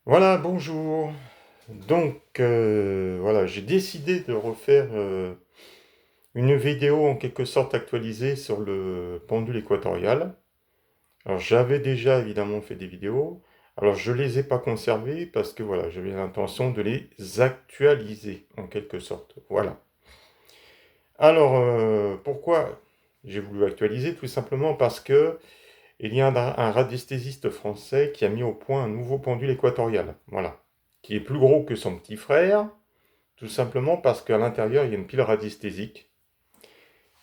Voilà, bonjour. Voilà, j'ai décidé de refaire une vidéo en quelque sorte actualisée sur le pendule équatorial. Alors j'avais déjà évidemment fait des vidéos. Alors je les ai pas conservées parce que voilà, j'avais l'intention de les actualiser en quelque sorte. Voilà. Alors pourquoi j'ai voulu actualiser? Tout simplement parce que il y a un radiesthésiste français qui a mis au point un nouveau pendule équatorial. Voilà. Qui est plus gros que son petit frère. Tout simplement parce qu'à l'intérieur, il y a une pile radiesthésique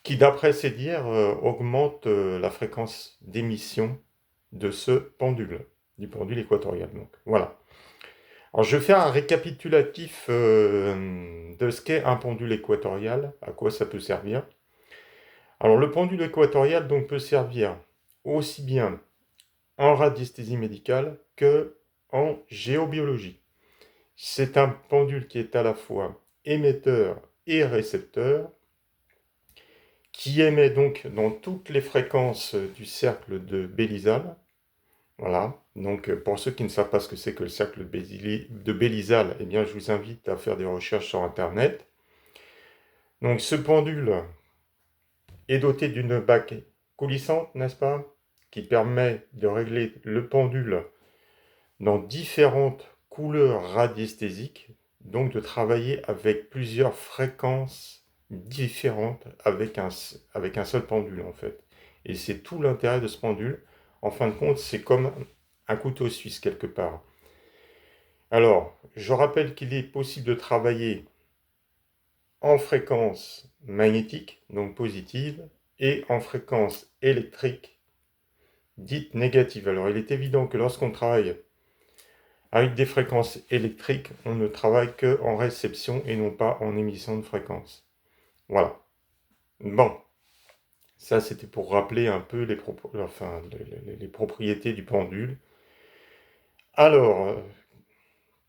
qui, d'après ses dires, augmente la fréquence d'émission de ce pendule, du pendule équatorial. Donc, voilà. Alors, je vais faire un récapitulatif de ce qu'est un pendule équatorial, à quoi ça peut servir. Alors, le pendule équatorial donc, peut servir aussi bien en radiesthésie médicale que en géobiologie. C'est un pendule qui est à la fois émetteur et récepteur, qui émet donc dans toutes les fréquences du cercle de Bélisal. Voilà. Donc, pour ceux qui ne savent pas ce que c'est que le cercle de Bélisal, eh bien, je vous invite à faire des recherches sur Internet. Donc, ce pendule est doté d'une bague coulissante, n'est-ce pas, qui permet de régler le pendule dans différentes couleurs radiesthésiques, donc de travailler avec plusieurs fréquences différentes avec un seul pendule en fait. Et c'est tout l'intérêt de ce pendule. En fin de compte, c'est comme un couteau suisse quelque part. Alors, je rappelle qu'il est possible de travailler en fréquence magnétique, donc positive, et en fréquence électrique, dite négative. Alors, il est évident que lorsqu'on travaille avec des fréquences électriques, on ne travaille qu'en réception et non pas en émission de fréquences. Voilà. Bon, ça c'était pour rappeler un peu les propriétés du pendule. Alors,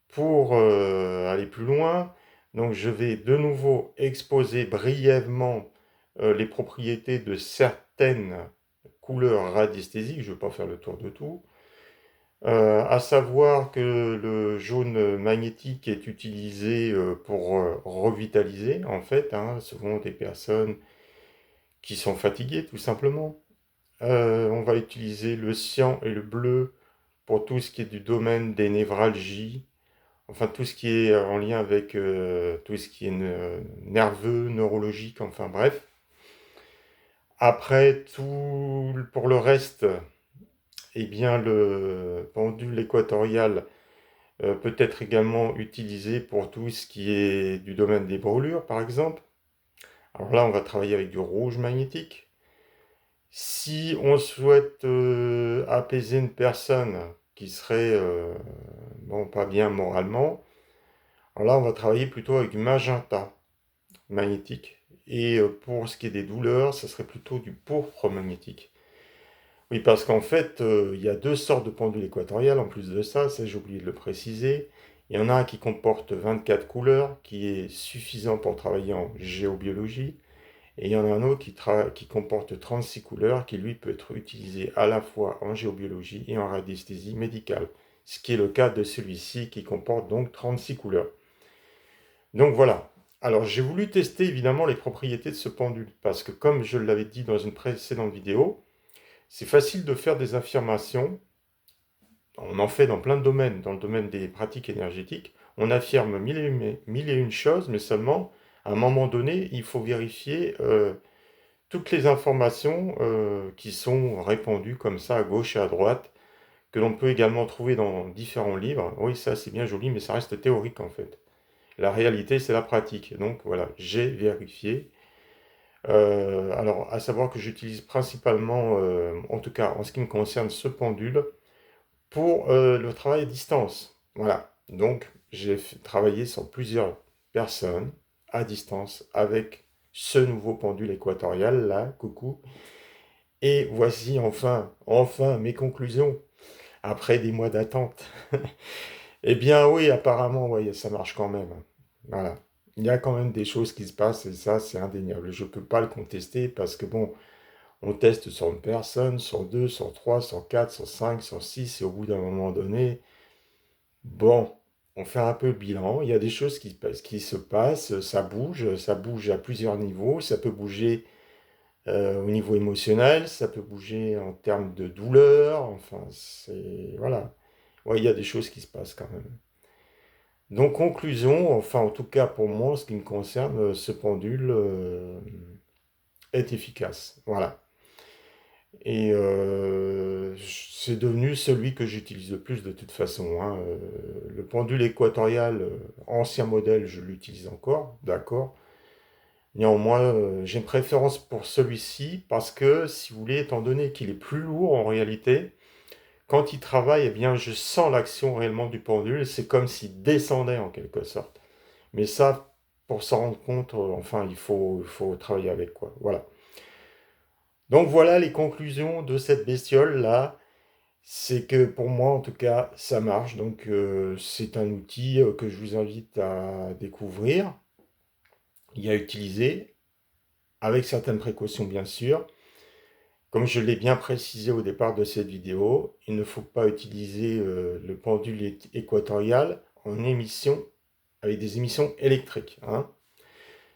pour aller plus loin, donc je vais de nouveau exposer brièvement les propriétés de certaines couleurs radiesthésiques. Je ne vais pas faire le tour de tout. À savoir que le jaune magnétique est utilisé pour revitaliser, en fait, hein, souvent des personnes qui sont fatiguées, tout simplement. On va utiliser le cyan et le bleu pour tout ce qui est du domaine des névralgies, enfin tout ce qui est en lien avec tout ce qui est nerveux, neurologique, enfin bref. Après, tout pour le reste, eh bien, le pendule équatorial peut être également utilisé pour tout ce qui est du domaine des brûlures, par exemple. Alors là, on va travailler avec du rouge magnétique. Si on souhaite apaiser une personne qui serait bon, pas bien moralement, alors là, on va travailler plutôt avec du magenta magnétique. Et pour ce qui est des douleurs, ça serait plutôt du pourpre magnétique. Oui, parce qu'en fait, il y a deux sortes de pendules équatoriales en plus de ça j'ai oublié de le préciser. Il y en a un qui comporte 24 couleurs, qui est suffisant pour travailler en géobiologie. Et il y en a un autre qui comporte 36 couleurs, qui lui peut être utilisé à la fois en géobiologie et en radiesthésie médicale. Ce qui est le cas de celui-ci qui comporte donc 36 couleurs. Donc voilà. Alors j'ai voulu tester évidemment les propriétés de ce pendule, parce que comme je l'avais dit dans une précédente vidéo, c'est facile de faire des affirmations. On en fait dans plein de domaines, dans le domaine des pratiques énergétiques. On affirme mille et une choses, mais seulement, à un moment donné, il faut vérifier toutes les informations qui sont répandues comme ça à gauche et à droite, que l'on peut également trouver dans différents livres. Oui, ça c'est bien joli, mais ça reste théorique en fait. La réalité, c'est la pratique. Donc voilà, j'ai vérifié. Alors, à savoir que j'utilise principalement, en tout cas en ce qui me concerne, ce pendule pour le travail à distance. Voilà. Donc, j'ai travaillé sur plusieurs personnes à distance avec ce nouveau pendule équatorial là, coucou. Et voici enfin mes conclusions après des mois d'attente. Eh bien oui, apparemment, ouais, ça marche quand même. Voilà. Il y a quand même des choses qui se passent et ça, c'est indéniable. Je ne peux pas le contester parce que bon, on teste sur une personne, sur deux, sur trois, sur quatre, sur cinq, sur six et au bout d'un moment donné, Bon, on fait un peu le bilan. Il y a des choses qui se passent, ça bouge à plusieurs niveaux. Ça peut bouger au niveau émotionnel, ça peut bouger en termes de douleur. Enfin, c'est voilà. Ouais, il y a des choses qui se passent quand même. Donc, conclusion, enfin, en tout cas pour moi, en ce qui me concerne, ce pendule est efficace. Voilà. Et c'est devenu celui que j'utilise le plus de toute façon, hein. Le pendule équatorial, ancien modèle, je l'utilise encore, d'accord. Néanmoins, j'ai une préférence pour celui-ci parce que, si vous voulez, étant donné qu'il est plus lourd en réalité, quand il travaille, eh bien, je sens l'action réellement du pendule. C'est comme s'il descendait en quelque sorte. Mais ça, pour s'en rendre compte, enfin, il faut travailler avec quoi. Voilà. Donc voilà les conclusions de cette bestiole-là. C'est que pour moi, en tout cas, ça marche. Donc c'est un outil que je vous invite à découvrir et à utiliser avec certaines précautions, bien sûr. Comme je l'ai bien précisé au départ de cette vidéo, il ne faut pas utiliser le pendule équatorial en émission avec des émissions électriques, hein.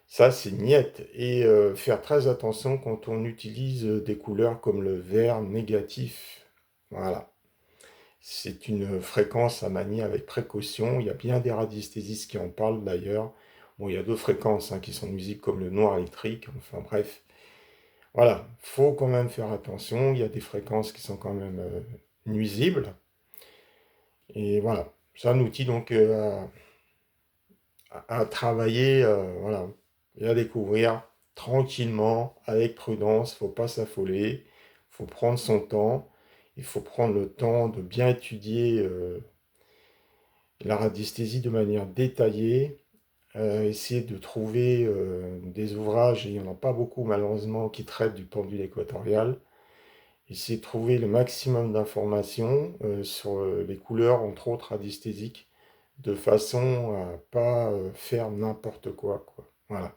Ça, c'est niette. Et faire très attention quand on utilise des couleurs comme le vert négatif. Voilà. C'est une fréquence à manier avec précaution. Il y a bien des radiesthésistes qui en parlent d'ailleurs. Bon, il y a d'autres fréquences hein, qui sont de musique comme le noir électrique. Enfin bref. Voilà. Faut quand même faire attention. Il y a des fréquences qui sont quand même nuisibles. Et voilà. C'est un outil donc à travailler, voilà, et à découvrir tranquillement, avec prudence. Faut pas s'affoler, faut prendre son temps. Il faut prendre le temps de bien étudier la radiesthésie de manière détaillée, essayer de trouver des ouvrages, et il n'y en a pas beaucoup malheureusement, qui traitent du pendule équatorial. Essayer de trouver le maximum d'informations sur les couleurs, entre autres radiesthésiques, de façon à pas faire n'importe quoi, quoi. Voilà.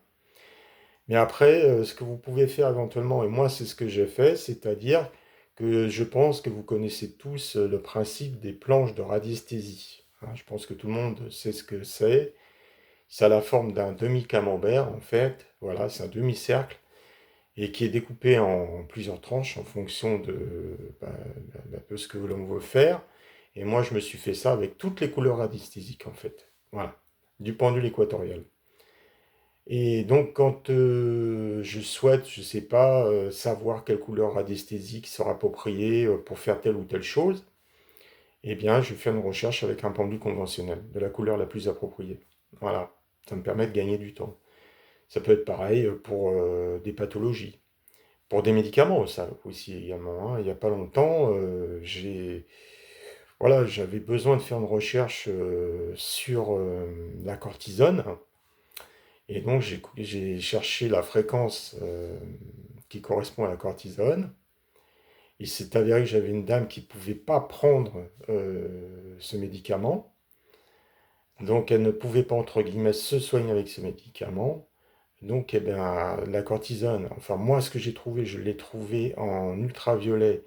Mais après, ce que vous pouvez faire éventuellement, et moi c'est ce que j'ai fait, c'est-à-dire que je pense que vous connaissez tous le principe des planches de radiesthésie, hein. Je pense que tout le monde sait ce que c'est. Ça a la forme d'un demi-camembert en fait, voilà, c'est un demi-cercle, et qui est découpé en plusieurs tranches en fonction bah, de ce que l'on veut faire. Et moi je me suis fait ça avec toutes les couleurs radiesthésiques en fait, voilà, du pendule équatorial. Et donc, quand je souhaite, je sais pas, savoir quelle couleur radiesthésique sera appropriée pour faire telle ou telle chose, eh bien, je fais une recherche avec un pendule conventionnel, de la couleur la plus appropriée. Voilà, ça me permet de gagner du temps. Ça peut être pareil pour des pathologies, pour des médicaments, ça aussi également, hein. Il n'y a pas longtemps, voilà, j'avais besoin de faire une recherche sur la cortisone. Et donc, j'ai cherché la fréquence qui correspond à la cortisone. Il s'est avéré que j'avais une dame qui ne pouvait pas prendre ce médicament. Donc, elle ne pouvait pas, entre guillemets, se soigner avec ce médicament. Donc, eh bien, la cortisone, enfin, moi, ce que j'ai trouvé, je l'ai trouvé en ultraviolet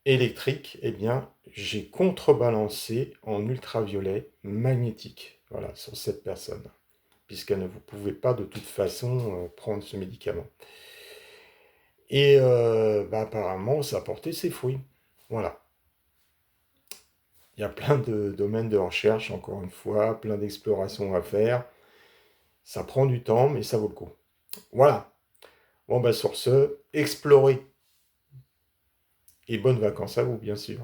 électrique. Eh bien, j'ai contrebalancé en ultraviolet magnétique, voilà, sur cette personne, puisqu'elle ne pouvait pas de toute façon prendre ce médicament. Et bah, apparemment, ça a porté ses fruits. Voilà. Il y a plein de domaines de recherche, encore une fois, plein d'explorations à faire. Ça prend du temps, mais ça vaut le coup. Voilà. Bon, bah sur ce, explorez. Et bonnes vacances à vous, bien sûr.